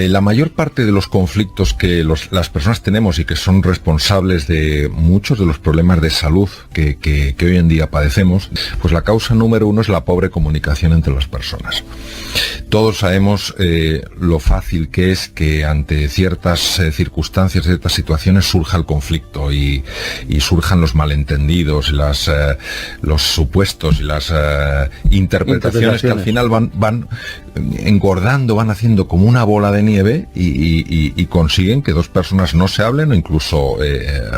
la mayor parte de los conflictos que las personas tenemos y que son responsables de muchos de los problemas de salud que hoy en día padecemos, pues la causa número uno es la pobre comunicación entre las personas. Todos sabemos lo fácil que es que ante ciertas circunstancias, ciertas situaciones surja el conflicto y surjan los malentendidos, los supuestos y las interpretaciones que al final van engordando, van haciendo como una bola de nieve y consiguen que dos personas no se hablen o incluso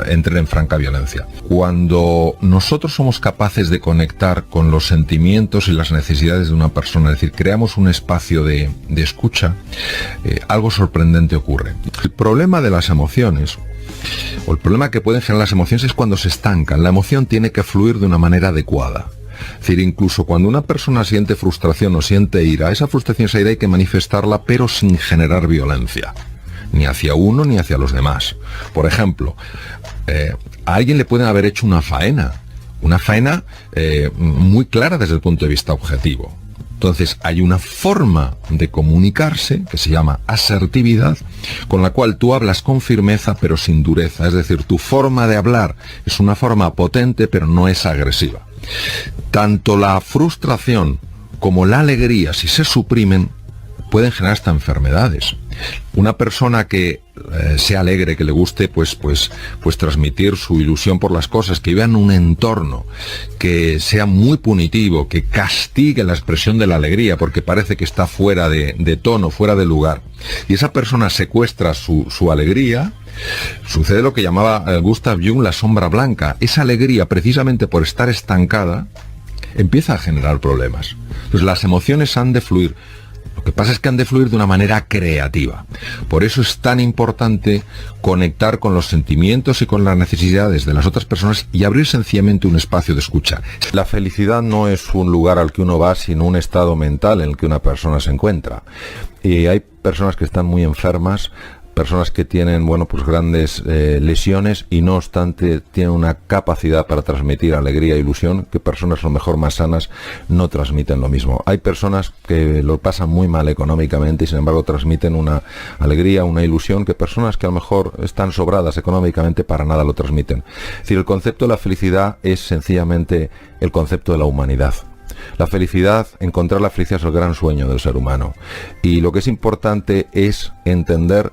entren en franca violencia. Cuando nosotros somos capaces de conectar con los sentimientos y las necesidades de una persona, es decir, creamos un espacio de escucha, algo sorprendente ocurre. El problema de las emociones, o el problema que pueden generar las emociones, es cuando se estancan. La emoción tiene que fluir de una manera adecuada. Es decir, incluso cuando una persona siente frustración o siente ira, esa frustración, esa ira hay que manifestarla, pero sin generar violencia, ni hacia uno ni hacia los demás. Por ejemplo, a alguien le pueden haber hecho una faena muy clara desde el punto de vista objetivo. Entonces hay una forma de comunicarse que se llama asertividad, con la cual tú hablas con firmeza pero sin dureza. Es decir, tu forma de hablar es una forma potente pero no es agresiva. Tanto la frustración como la alegría, si se suprimen, pueden generar hasta enfermedades. Una persona que sea alegre, que le guste pues transmitir su ilusión por las cosas, que viva en un entorno que sea muy punitivo, que castigue la expresión de la alegría porque parece que está fuera de tono, fuera de lugar, y esa persona secuestra su alegría, sucede lo que llamaba Gustav Jung la sombra blanca. Esa alegría, precisamente por estar estancada, empieza a generar problemas. Entonces las emociones han de fluir. Lo que pasa es que han de fluir de una manera creativa. Por eso es tan importante conectar con los sentimientos y con las necesidades de las otras personas y abrir sencillamente un espacio de escucha. La felicidad no es un lugar al que uno va, sino un estado mental en el que una persona se encuentra. Y hay personas que están muy enfermas, personas que tienen, grandes lesiones y no obstante tienen una capacidad para transmitir alegría e ilusión que personas a lo mejor más sanas no transmiten lo mismo. Hay personas que lo pasan muy mal económicamente y sin embargo transmiten una alegría, una ilusión que personas que a lo mejor están sobradas económicamente para nada lo transmiten. Es decir, el concepto de la felicidad es sencillamente el concepto de la humanidad. La felicidad, encontrar la felicidad es el gran sueño del ser humano. Y lo que es importante es entender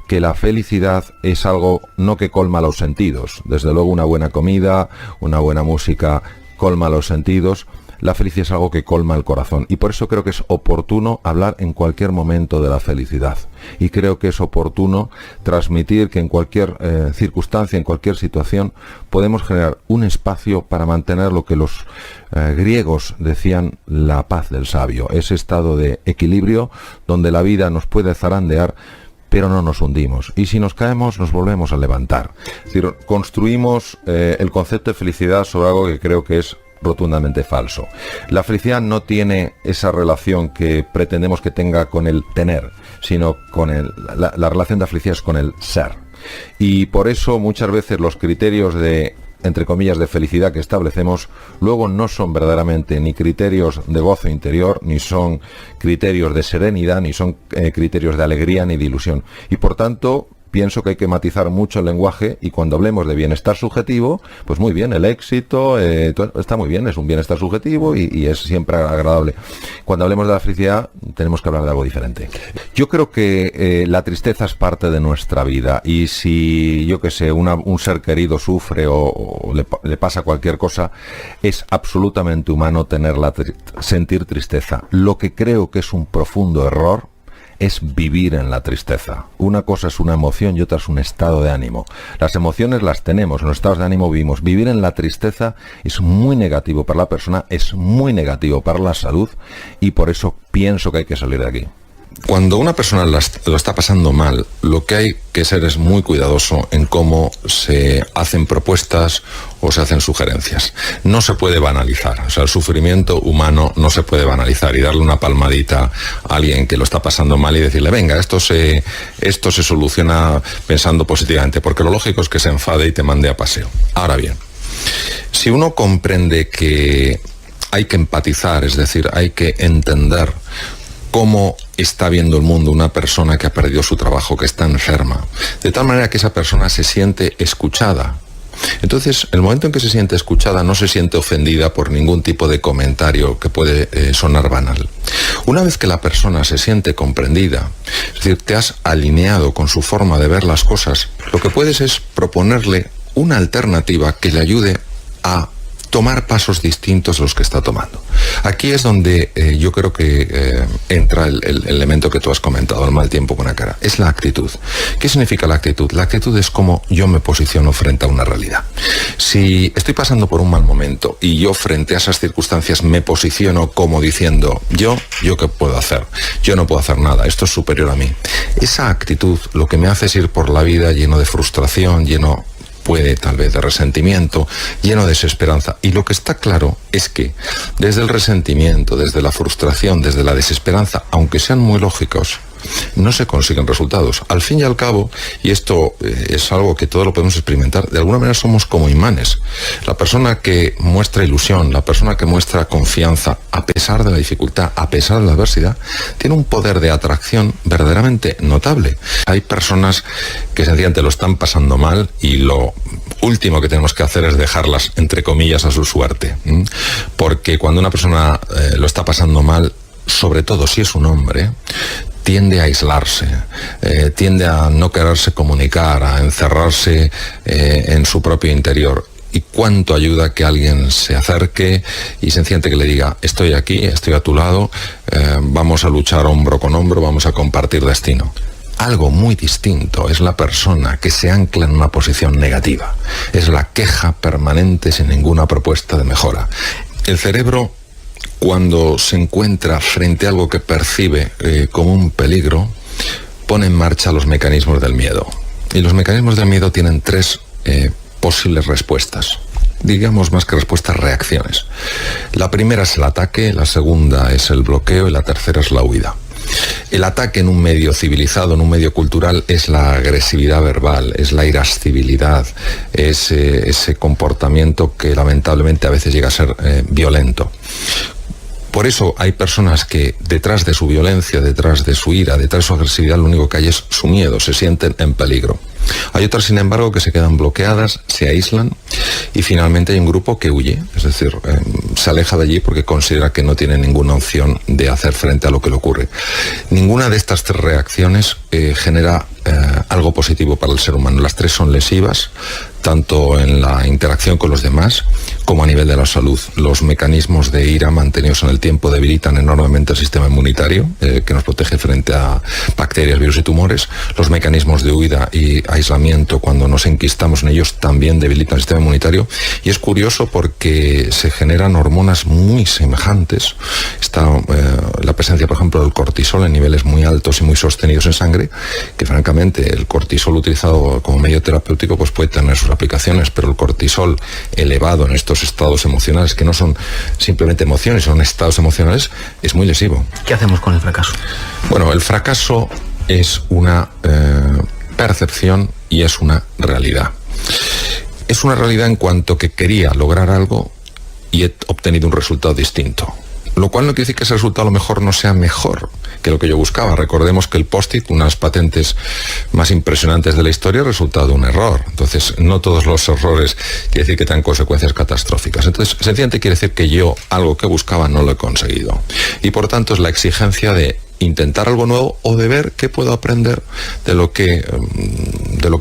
que la felicidad es algo no que colma los sentidos. Desde luego una buena comida, una buena música colma los sentidos. La felicidad es algo que colma el corazón y por eso creo que es oportuno hablar en cualquier momento de la felicidad y creo que es oportuno transmitir que en cualquier circunstancia, en cualquier situación podemos generar un espacio para mantener lo que los griegos decían la paz del sabio, ese estado de equilibrio donde la vida nos puede zarandear pero no nos hundimos y si nos caemos nos volvemos a levantar. Es decir, construimos el concepto de felicidad sobre algo que creo que es rotundamente falso. La felicidad no tiene esa relación que pretendemos que tenga con el tener, sino con la relación de la felicidad es con el ser. Y por eso muchas veces los criterios de, entre comillas, de felicidad que establecemos, luego no son verdaderamente ni criterios de gozo interior, ni son criterios de serenidad, ni son criterios de alegría, ni de ilusión. Y por tanto, pienso que hay que matizar mucho el lenguaje y cuando hablemos de bienestar subjetivo, pues muy bien, el éxito está muy bien, es un bienestar subjetivo y es siempre agradable. Cuando hablemos de la felicidad, tenemos que hablar de algo diferente. Yo creo que la tristeza es parte de nuestra vida y si, yo qué sé, un ser querido sufre o le pasa cualquier cosa, es absolutamente humano sentir tristeza. Lo que creo que es un profundo error es vivir en la tristeza. Una cosa es una emoción y otra es un estado de ánimo. Las emociones las tenemos, en los estados de ánimo vivimos. Vivir en la tristeza es muy negativo para la persona, es muy negativo para la salud y por eso pienso que hay que salir de aquí. Cuando una persona lo está pasando mal, lo que hay que ser es muy cuidadoso en cómo se hacen propuestas o se hacen sugerencias. No se puede banalizar, o sea, el sufrimiento humano no se puede banalizar y darle una palmadita a alguien que lo está pasando mal y decirle, venga, esto se soluciona pensando positivamente, porque lo lógico es que se enfade y te mande a paseo. Ahora bien, si uno comprende que hay que empatizar, es decir, hay que entender cómo está viendo el mundo una persona que ha perdido su trabajo, que está enferma, de tal manera que esa persona se siente escuchada. Entonces, el momento en que se siente escuchada, no se siente ofendida por ningún tipo de comentario que puede sonar banal. Una vez que la persona se siente comprendida, es decir, te has alineado con su forma de ver las cosas, lo que puedes es proponerle una alternativa que le ayude a tomar pasos distintos a los que está tomando. Aquí es donde yo creo que entra el elemento que tú has comentado, el mal tiempo con la cara. Es la actitud. ¿Qué significa la actitud? La actitud es cómo yo me posiciono frente a una realidad. Si estoy pasando por un mal momento y yo frente a esas circunstancias me posiciono como diciendo, yo qué puedo hacer, yo no puedo hacer nada, esto es superior a mí. Esa actitud lo que me hace es ir por la vida lleno de frustración, puede tal vez de resentimiento, lleno de desesperanza. Y lo que está claro es que desde el resentimiento, desde la frustración, desde la desesperanza, aunque sean muy lógicos, no se consiguen resultados. Al fin y al cabo, y esto es algo que todos lo podemos experimentar, de alguna manera somos como imanes. La persona que muestra ilusión, la persona que muestra confianza, a pesar de la dificultad, a pesar de la adversidad, tiene un poder de atracción verdaderamente notable. Hay personas que sencillamente lo están pasando mal y lo último que tenemos que hacer es dejarlas, entre comillas, a su suerte. Porque cuando una persona lo está pasando mal, sobre todo si es un hombre, tiende a aislarse, tiende a no quererse comunicar, a encerrarse en su propio interior. Y cuánto ayuda que alguien se acerque y sencillamente que le diga, estoy aquí, estoy a tu lado, vamos a luchar hombro con hombro, vamos a compartir destino. Algo muy distinto es la persona que se ancla en una posición negativa. Es la queja permanente sin ninguna propuesta de mejora. El cerebro, cuando se encuentra frente a algo que percibe como un peligro, pone en marcha los mecanismos del miedo. Y los mecanismos del miedo tienen tres posibles respuestas. Digamos más que respuestas, reacciones. La primera es el ataque, la segunda es el bloqueo y la tercera es la huida. El ataque en un medio civilizado, en un medio cultural, es la agresividad verbal, es la irascibilidad, es ese comportamiento que lamentablemente a veces llega a ser violento. Por eso hay personas que detrás de su violencia, detrás de su ira, detrás de su agresividad, lo único que hay es su miedo, se sienten en peligro. Hay otras, sin embargo, que se quedan bloqueadas, se aíslan y finalmente hay un grupo que huye, es decir, se aleja de allí porque considera que no tiene ninguna opción de hacer frente a lo que le ocurre. Ninguna de estas tres reacciones genera algo positivo para el ser humano. Las tres son lesivas, tanto en la interacción con los demás como a nivel de la salud. Los mecanismos de ira mantenidos en el tiempo debilitan enormemente el sistema inmunitario, que nos protege frente a bacterias, virus y tumores. Los mecanismos de huida y aislamiento, cuando nos enquistamos en ellos, también debilitan el sistema inmunitario. Y es curioso porque se generan hormonas muy semejantes. Está la presencia, por ejemplo, del cortisol en niveles muy altos y muy sostenidos en sangre, que francamente el cortisol utilizado como medio terapéutico pues puede tener sus aplicaciones, pero el cortisol elevado en estos estados emocionales, que no son simplemente emociones, son estados emocionales, es muy lesivo. ¿Qué hacemos con el fracaso? Bueno, el fracaso es una percepción y es una realidad. Es una realidad en cuanto que quería lograr algo y he obtenido un resultado distinto. Lo cual no quiere decir que ese resultado a lo mejor no sea mejor que lo que yo buscaba. Recordemos que el post-it, unas patentes más impresionantes de la historia, es resultado de un error. Entonces, no todos los errores quiere decir que tengan consecuencias catastróficas. Entonces, sencillamente quiere decir que yo algo que buscaba no lo he conseguido. Y por tanto es la exigencia de intentar algo nuevo o de ver qué puedo aprender de lo que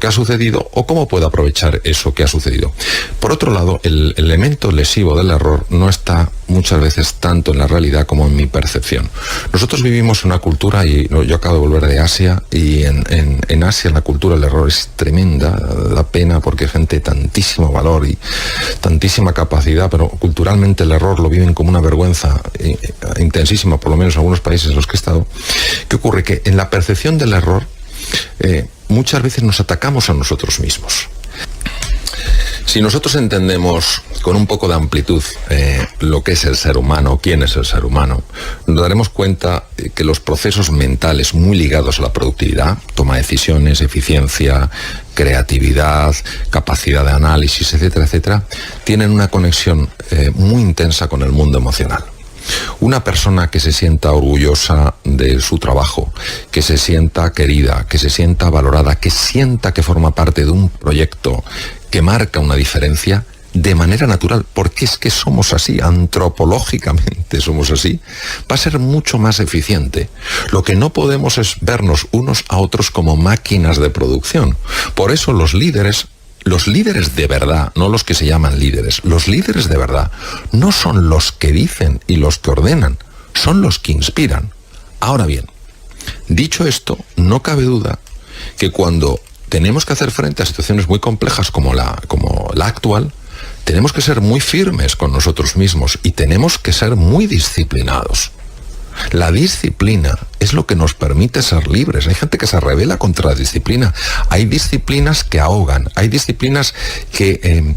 ha sucedido o cómo puedo aprovechar eso que ha sucedido. Por otro lado, el elemento lesivo del error no está muchas veces tanto en la realidad como en mi percepción. Nosotros vivimos una cultura, y yo acabo de volver de Asia, y en Asia la cultura del error es tremenda, da pena porque hay gente de tantísimo valor y tantísima capacidad, pero culturalmente el error lo viven como una vergüenza intensísima, por lo menos en algunos países en los que he estado. ¿Qué ocurre? Que en la percepción del error muchas veces nos atacamos a nosotros mismos. Si nosotros entendemos con un poco de amplitud lo que es el ser humano, quién es el ser humano, nos daremos cuenta que los procesos mentales muy ligados a la productividad, toma de decisiones, eficiencia, creatividad, capacidad de análisis, etcétera, etcétera, tienen una conexión muy intensa con el mundo emocional. Una persona que se sienta orgullosa de su trabajo, que se sienta querida, que se sienta valorada, que sienta que forma parte de un proyecto que marca una diferencia, de manera natural, porque es que somos así, antropológicamente somos así, va a ser mucho más eficiente. Lo que no podemos es vernos unos a otros como máquinas de producción. Por eso los líderes de verdad, no los que se llaman líderes, los líderes de verdad no son los que dicen y los que ordenan, son los que inspiran. Ahora bien, dicho esto, no cabe duda que cuando tenemos que hacer frente a situaciones muy complejas como la actual, tenemos que ser muy firmes con nosotros mismos y tenemos que ser muy disciplinados. La disciplina es lo que nos permite ser libres. Hay gente que se rebela contra la disciplina. Hay disciplinas que ahogan, hay disciplinas que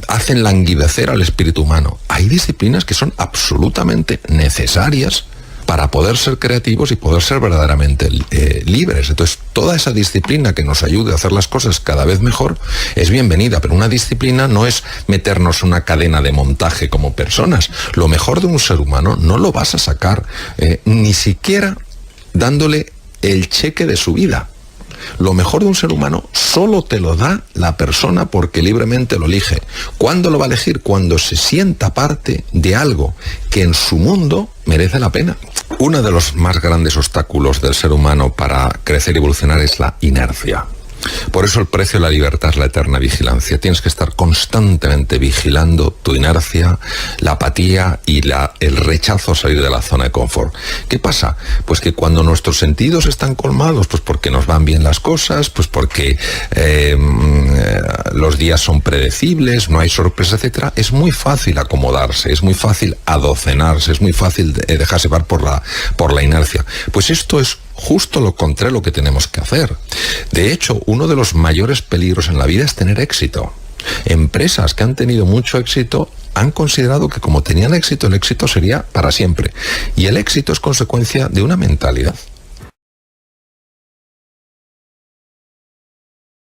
hacen languidecer al espíritu humano. Hay disciplinas que son absolutamente necesarias para poder ser creativos y poder ser verdaderamente libres. Entonces, toda esa disciplina que nos ayude a hacer las cosas cada vez mejor es bienvenida, pero una disciplina no es meternos una cadena de montaje como personas. Lo mejor de un ser humano no lo vas a sacar ni siquiera dándole el cheque de su vida. Lo mejor de un ser humano solo te lo da la persona porque libremente lo elige. ¿Cuándo lo va a elegir? Cuando se sienta parte de algo que en su mundo merece la pena. Uno de los más grandes obstáculos del ser humano para crecer y evolucionar es la inercia. Por eso el precio de la libertad es la eterna vigilancia. Tienes que estar constantemente vigilando tu inercia, la apatía y el rechazo a salir de la zona de confort. ¿Qué pasa? Pues que cuando nuestros sentidos están colmados, pues porque nos van bien las cosas, pues porque los días son predecibles, no hay sorpresa, etcétera, es muy fácil acomodarse, es muy fácil adocenarse, es muy fácil dejarse llevar por la inercia. Pues esto es justo lo contrario a lo que tenemos que hacer. De hecho, uno de los mayores peligros en la vida es tener éxito. Empresas que han tenido mucho éxito han considerado que como tenían éxito, el éxito sería para siempre. Y el éxito es consecuencia de una mentalidad.